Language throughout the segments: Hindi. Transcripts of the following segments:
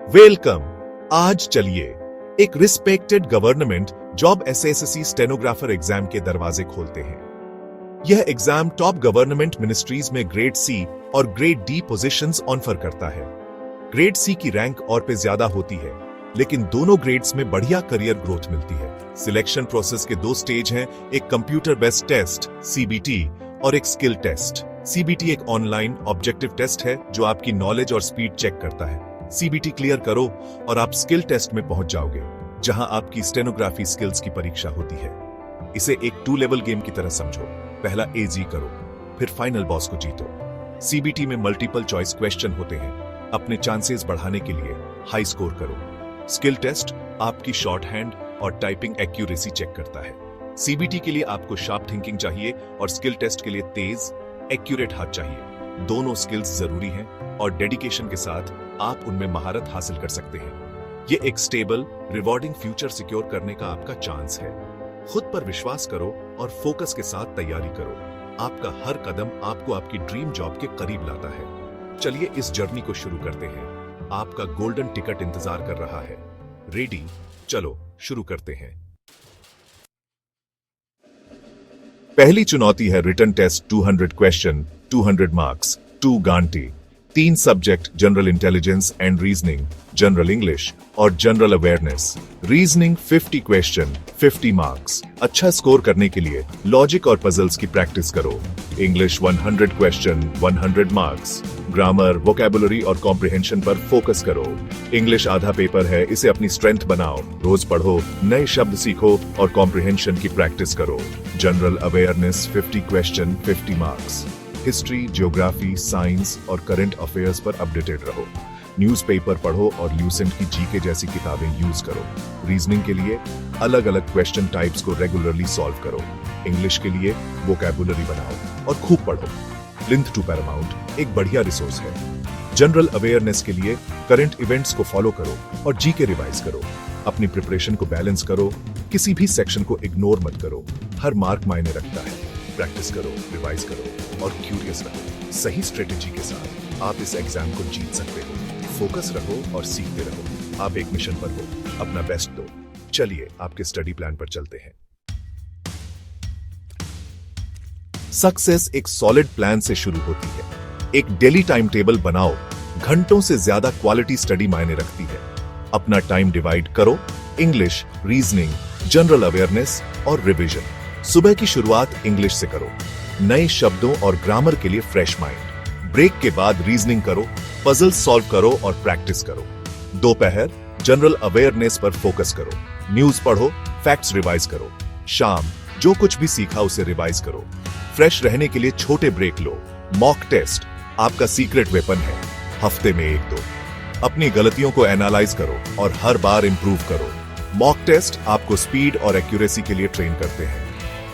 वेलकम। आज चलिए एक respected government job SSC stenographer exam के दरवाजे खोलते हैं। यह एग्जाम टॉप गवर्नमेंट मिनिस्ट्रीज में ग्रेड सी और ग्रेड डी पोजीशंस ऑफर करता है। ग्रेड सी की रैंक और पे ज्यादा होती है, लेकिन दोनों ग्रेड्स में बढ़िया करियर ग्रोथ मिलती है। सिलेक्शन प्रोसेस के 2 स्टेज हैं, एक कंप्यूटर बेस्ड टेस्ट सीबीटी और एक स्किल टेस्ट। सीबीटी एक ऑनलाइन ऑब्जेक्टिव टेस्ट है जो आपकी नॉलेज और स्पीड चेक करता है। सीबीटी क्लियर करो और आप स्किल टेस्ट में पहुंच जाओगे, जहां आपकी स्टेनोग्राफी स्किल्स की परीक्षा होती है। इसे एक 2 लेवल गेम की तरह समझो। पहला एजी करो, फिर फाइनल बॉस को जीतो। सीबीटी में मल्टीपल चॉइस क्वेश्चन होते हैं। अपने चांसेस बढ़ाने के लिए हाई स्कोर करो। स्किल टेस्ट आपकी शॉर्ट हैंड और टाइपिंग एक्यूरेसी चेक करता है। सीबीटी के लिए आपको शार्प थिंकिंग चाहिए और स्किल टेस्ट के लिए तेज एक्यूरेट हाथ चाहिए। दोनों स्किल्स जरूरी हैं और डेडिकेशन के साथ आप उनमें महारत हासिल कर सकते हैं। ये एक स्टेबल, रिवॉर्डिंग फ्यूचर सिक्योर करने का आपका चांस है। खुद पर विश्वास करो और फोकस के साथ तैयारी करो। आपका हर कदम आपको आपकी ड्रीम जॉब के करीब लाता है। चलिए इस जर्नी को शुरू करते हैं। आपका गोल्डन टिकट इंतजार कर रहा है। रेडी? चलो शुरू करते हैं। पहली चुनौती है रिटन टेस्ट 200 क्वेश्चन, 200 मार्क्स, 2 घंटे। 3 subject general intelligence and reasoning, general English और general awareness. Reasoning 50 question, 50 marks. अच्छा स्कोर करने के लिए लॉजिक और पजल्स की प्रैक्टिस करो। English 100 question, 100 marks. Grammar, vocabulary और कॉम्प्रिहेंशन पर फोकस करो। इंग्लिश आधा पेपर है, इसे अपनी स्ट्रेंथ बनाओ। रोज पढ़ो, नए शब्द सीखो और कॉम्प्रिहेंशन की प्रैक्टिस करो। General awareness 50 question, 50 marks. History, geography, science और करंट अफेयर्स पर अपडेटेड रहो। न्यूज़पेपर पढ़ो और ल्यूसेंट की जीके जैसी किताबें यूज करो। रीजनिंग के लिए अलग अलग क्वेश्चन टाइप्स को रेगुलरली सॉल्व करो। इंग्लिश के लिए वोकैबुलरी बनाओ और खूब पढ़ो। लिंथ टू पैरामाउंट एक बढ़िया रिसोर्स है। जनरल अवेयरनेस के लिए करंट इवेंट्स को फॉलो करो और जीके रिवाइज करो। अपनी प्रिपरेशन को बैलेंस करो, किसी भी सेक्शन को इग्नोर मत करो। हर मार्क मायने रखता है। प्रैक्टिस करो, रिवाइज करो और क्यूरियस रहो। सही स्ट्रेटेजी के साथ आप इस एग्जाम को जीत सकते हो। फोकस रहो और सीखते रहो। आप एक मिशन पर हो, अपना बेस्ट दो। चलिए आपके स्टडी प्लान पर चलते हैं। सक्सेस एक सॉलिड प्लान से शुरू होती है। एक डेली टाइम टेबल बनाओ। घंटों से ज्यादा क्वालिटी स्टडी मायने रखती है। अपना टाइम डिवाइड करो। इंग्लिश, रीजनिंग, जनरल अवेयरनेस और रिवीजन। सुबह की शुरुआत इंग्लिश से करो। नए शब्दों और ग्रामर के लिए फ्रेश माइंड। ब्रेक के बाद रीजनिंग करो, पजल सॉल्व करो और प्रैक्टिस करो। दोपहर जनरल अवेयरनेस पर फोकस करो। न्यूज पढ़ो, फैक्ट्स रिवाइज करो। शाम जो कुछ भी सीखा उसे रिवाइज करो। फ्रेश रहने के लिए छोटे ब्रेक लो। मॉक टेस्ट आपका सीक्रेट वेपन है। हफ्ते में 1-2 अपनी गलतियों को एनालाइज करो और हर बार इंप्रूव करो। मॉक टेस्ट आपको स्पीड और एक्यूरेसी के लिए ट्रेन करते हैं।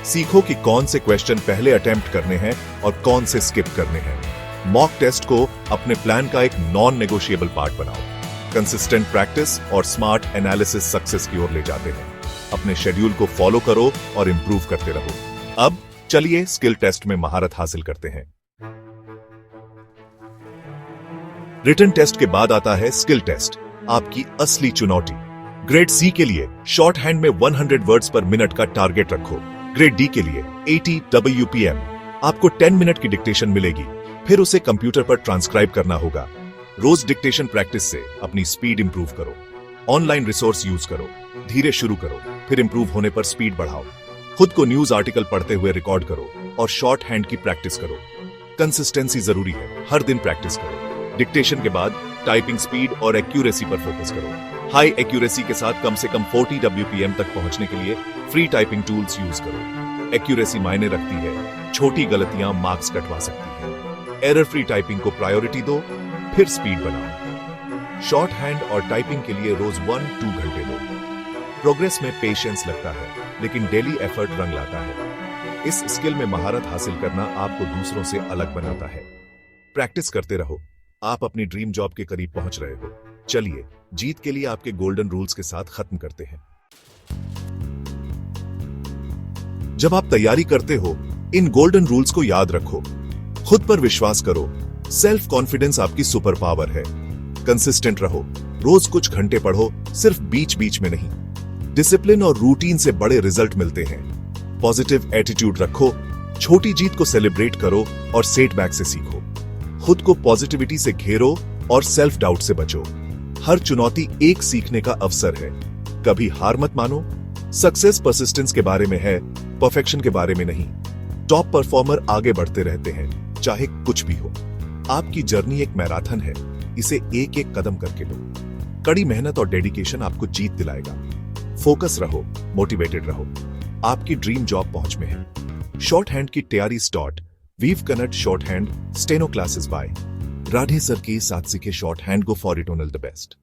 सीखो कि कौन से क्वेश्चन पहले अटेम्प्ट करने हैं और कौन से स्किप करने हैं। मॉक टेस्ट को अपने प्लान का एक नॉन नेगोशिएबल पार्ट बनाओ। कंसिस्टेंट प्रैक्टिस और स्मार्ट एनालिसिस सक्सेस की ओर ले जाते हैं। अपने शेड्यूल को फॉलो करो और इंप्रूव करते रहो। अब चलिए स्किल टेस्ट में महारत हासिल करते हैं। रिटन टेस्ट के बाद आता है स्किल टेस्ट, आपकी असली चुनौती। ग्रेड सी के लिए शॉर्ट हैंड में 100 वर्ड्स पर मिनट का टारगेट रखो। ग्रेड डी के लिए 80 WPM। आपको 10 मिनट की डिक्टेशन मिलेगी, फिर उसे कंप्यूटर पर ट्रांसक्राइब करना होगा। रोज डिक्टेशन प्रैक्टिस से अपनी स्पीड इंप्रूव करो। ऑनलाइन रिसोर्स यूज करो। धीरे शुरू करो, फिर इंप्रूव होने पर स्पीड बढ़ाओ। खुद को न्यूज आर्टिकल पढ़ते हुए रिकॉर्ड करो और शॉर्ट हैंड की प्रैक्टिस करो। कंसिस्टेंसी जरूरी है, हर दिन प्रैक्टिस करो। डिक्टेशन के बाद टाइपिंग स्पीड और एक्यूरेसी पर फोकस करो। हाई एक्यूरेसी के साथ कम से कम 40 WPM तक पहुंचने के लिए फ्री टाइपिंग टूल्स यूज करो। एक्यूरेसी मायने रखती है, छोटी गलतियां मार्क्स कटवा सकती हैं। एरर फ्री टाइपिंग को प्रायोरिटी दो, फिर स्पीड बनाओ। शॉर्ट हैंड और टाइपिंग के लिए रोज 1-2 घंटे दो। प्रोग्रेस में पेशेंस लगता है, लेकिन डेली एफर्ट रंग लाता है। इस स्किल में महारत हासिल करना आपको दूसरों से अलग बनाता है। प्रैक्टिस करते रहो, आप अपनी ड्रीम जॉब के करीब पहुंच रहे हो। चलिए जीत के लिए आपके गोल्डन रूल्स के साथ खत्म करते हैं। जब आप तैयारी करते हो, इन गोल्डन रूल्स को याद रखो। खुद पर विश्वास करो। सेल्फ कॉन्फिडेंस आपकी सुपर पावर है। कंसिस्टेंट रहो, रोज कुछ घंटे पढ़ो, सिर्फ बीच बीच में नहीं। डिसिप्लिन और रूटीन से बड़े रिजल्ट मिलते हैं। पॉजिटिव एटीट्यूड रखो, छोटी जीत को सेलिब्रेट करो और सेटबैक से सीखो। खुद को पॉजिटिविटी से घेरो और सेल्फ डाउट से बचो। हर चुनौती एक सीखने का अवसर है। कभी हार मत मानो। सक्सेस परसिस्टेंस के बारे में है, परफेक्शन के बारे में नहीं। टॉप परफॉर्मर आगे बढ़ते रहते हैं, चाहे कुछ भी हो। आपकी जर्नी एक मैराथन है, इसे एक एक कदम करके लो। कड़ी मेहनत और डेडिकेशन आपको जीत दिलाएगा। फोकस रहो, मोटिवेटेड रहो। आपकी ड्रीम जॉब पहुंच में है। शॉर्ट हैंड की तैयारी start. Weave connect short hand steno classes by Radhe sir के साथ सीखे short hand, go for it, only the best.